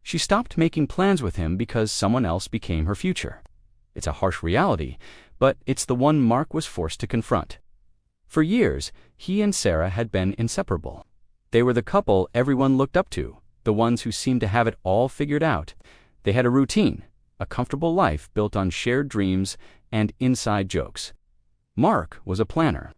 She stopped making plans with him because someone else became her future. It's a harsh reality, but it's the one Mark was forced to confront. For years, he and Sarah had been inseparable. They were the couple everyone looked up to, the ones who seemed to have it all figured out. They had a routine, a comfortable life built on shared dreams and inside jokes. Mark was a planner.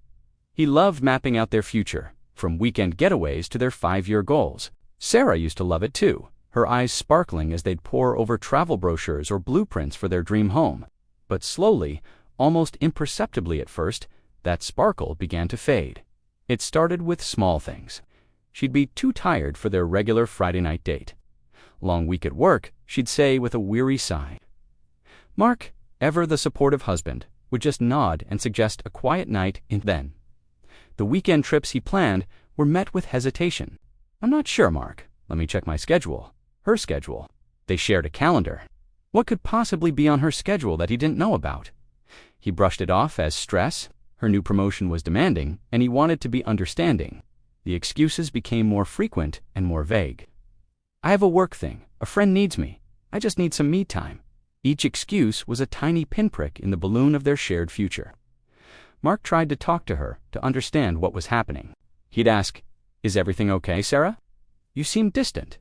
He loved mapping out their future, from weekend getaways to their 5-year goals. Sarah used to love it too, her eyes sparkling as they'd pore over travel brochures or blueprints for their dream home. But slowly, almost imperceptibly at first, that sparkle began to fade. It started with small things. She'd be too tired for their regular Friday night date. Long week at work, she'd say with a weary sigh. Mark, ever the supportive husband, would just nod and suggest a quiet night in then. The weekend trips he planned were met with hesitation. I'm not sure, Mark. Let me check my schedule. Her schedule. They shared a calendar. What could possibly be on her schedule that he didn't know about? He brushed it off as stress. Her new promotion was demanding, and he wanted to be understanding. The excuses became more frequent and more vague. I have a work thing. A friend needs me. I just need some me time. Each excuse was a tiny pinprick in the balloon of their shared future. Mark tried to talk to her to understand what was happening. He'd ask, "Is everything okay, Sarah? You seem distant."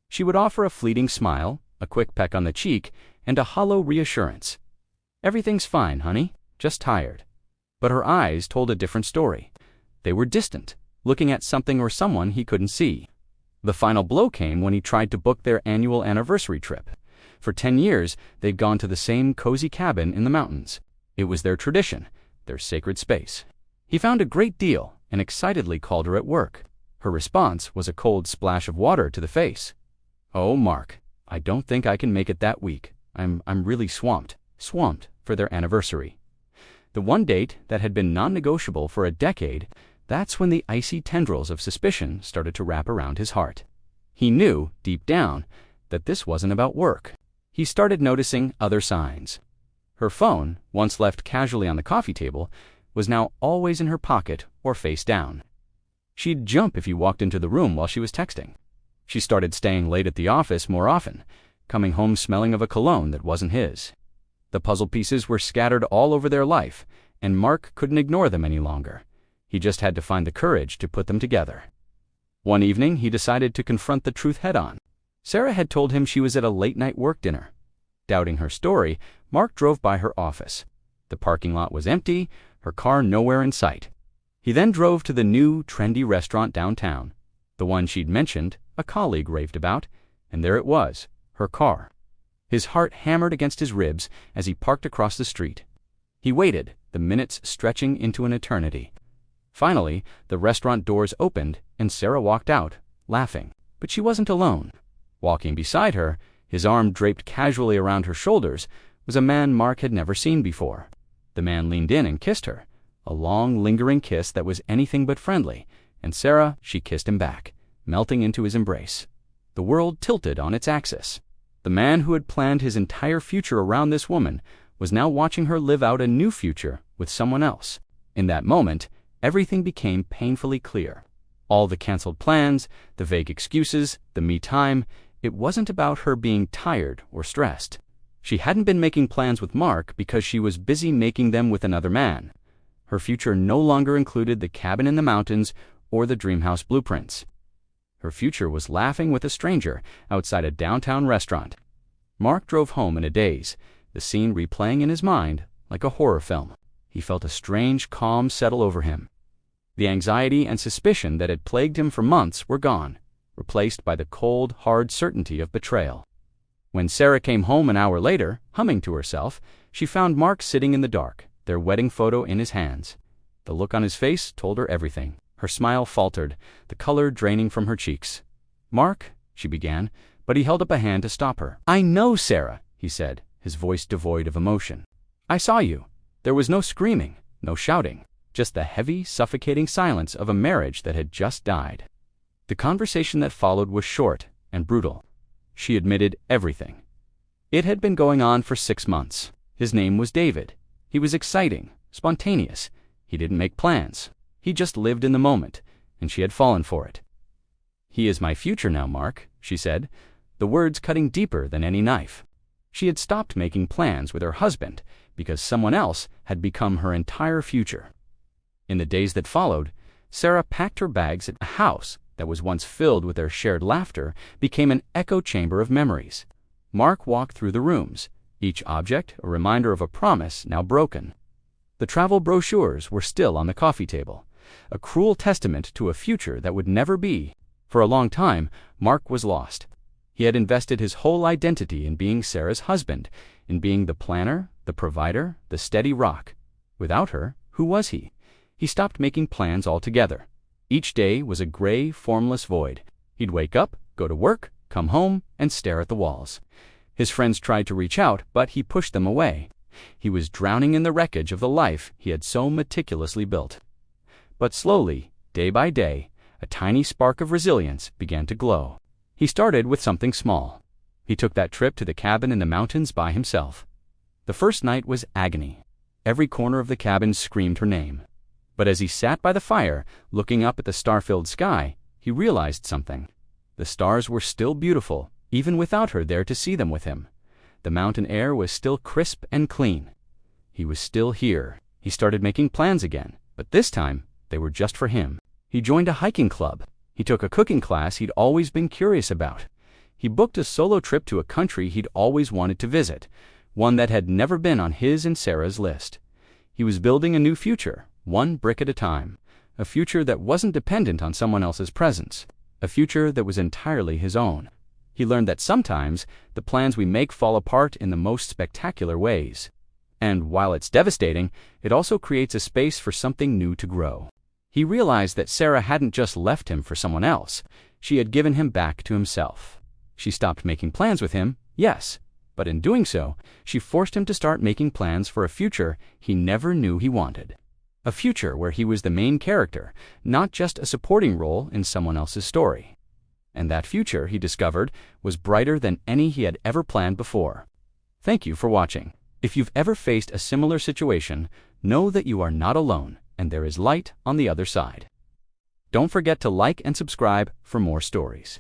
She would offer a fleeting smile, a quick peck on the cheek, and a hollow reassurance. "Everything's fine, honey. Just tired." But her eyes told a different story. They were distant, looking at something or someone he couldn't see. The final blow came when he tried to book their annual anniversary trip. For 10 years, they'd gone to the same cozy cabin in the mountains. It was their tradition, their sacred space. He found a great deal and excitedly called her at work. Her response was a cold splash of water to the face. "Oh, Mark, I don't think I can make it that week. I'm really swamped for their anniversary." The one date that had been non-negotiable for a decade, that's when the icy tendrils of suspicion started to wrap around his heart. He knew, deep down, that this wasn't about work. He started noticing other signs. Her phone, once left casually on the coffee table, was now always in her pocket or face down. She'd jump if he walked into the room while she was texting. She started staying late at the office more often, coming home smelling of a cologne that wasn't his. The puzzle pieces were scattered all over their life, and Mark couldn't ignore them any longer. He just had to find the courage to put them together. One evening, he decided to confront the truth head-on. Sarah had told him she was at a late-night work dinner. Doubting her story, Mark drove by her office. The parking lot was empty, her car nowhere in sight. He then drove to the new, trendy restaurant downtown, the one she'd mentioned, a colleague raved about, and there it was, her car. His heart hammered against his ribs as he parked across the street. He waited, the minutes stretching into an eternity. Finally, the restaurant doors opened and Sarah walked out, laughing. But she wasn't alone. Walking beside her, his arm draped casually around her shoulders, was a man Mark had never seen before. The man leaned in and kissed her, a long, lingering kiss that was anything but friendly, and Sarah, she kissed him back, melting into his embrace. The world tilted on its axis. The man who had planned his entire future around this woman was now watching her live out a new future with someone else. In that moment, everything became painfully clear. All the canceled plans, the vague excuses, the me time, it wasn't about her being tired or stressed. She hadn't been making plans with Mark because she was busy making them with another man. Her future no longer included the cabin in the mountains or the dream house blueprints. Her future was laughing with a stranger outside a downtown restaurant. Mark drove home in a daze, the scene replaying in his mind like a horror film. He felt a strange calm settle over him. The anxiety and suspicion that had plagued him for months were gone, replaced by the cold, hard certainty of betrayal. When Sarah came home an hour later, humming to herself, she found Mark sitting in the dark, their wedding photo in his hands. The look on his face told her everything. Her smile faltered, the color draining from her cheeks. "Mark," she began, but he held up a hand to stop her. "I know, Sarah," he said, his voice devoid of emotion. "I saw you. There was no screaming, no shouting, just the heavy, suffocating silence of a marriage that had just died." The conversation that followed was short and brutal. She admitted everything. It had been going on for 6 months. His name was David. He was exciting, spontaneous. He didn't make plans. He just lived in the moment, and she had fallen for it. "He is my future now, Mark," she said, the words cutting deeper than any knife. She had stopped making plans with her husband because someone else had become her entire future. In the days that followed, Sarah packed her bags at a house that was once filled with their shared laughter became an echo chamber of memories. Mark walked through the rooms, each object a reminder of a promise now broken. The travel brochures were still on the coffee table, a cruel testament to a future that would never be. For a long time, Mark was lost. He had invested his whole identity in being Sarah's husband, in being the planner, the provider, the steady rock. Without her, who was he? He stopped making plans altogether. Each day was a gray, formless void. He'd wake up, go to work, come home, and stare at the walls. His friends tried to reach out, but he pushed them away. He was drowning in the wreckage of the life he had so meticulously built. But slowly, day by day, a tiny spark of resilience began to glow. He started with something small. He took that trip to the cabin in the mountains by himself. The first night was agony. Every corner of the cabin screamed her name. But as he sat by the fire, looking up at the star-filled sky, he realized something. The stars were still beautiful, even without her there to see them with him. The mountain air was still crisp and clean. He was still here. He started making plans again, but this time, they were just for him. He joined a hiking club. He took a cooking class he'd always been curious about. He booked a solo trip to a country he'd always wanted to visit, one that had never been on his and Sarah's list. He was building a new future, one brick at a time, a future that wasn't dependent on someone else's presence, a future that was entirely his own. He learned that sometimes the plans we make fall apart in the most spectacular ways. And while it's devastating, it also creates a space for something new to grow. He realized that Sarah hadn't just left him for someone else, she had given him back to himself. She stopped making plans with him, yes, but in doing so, she forced him to start making plans for a future he never knew he wanted. A future where he was the main character, not just a supporting role in someone else's story. And that future, he discovered, was brighter than any he had ever planned before. Thank you for watching. If you've ever faced a similar situation, know that you are not alone, and there is light on the other side. Don't forget to like and subscribe for more stories.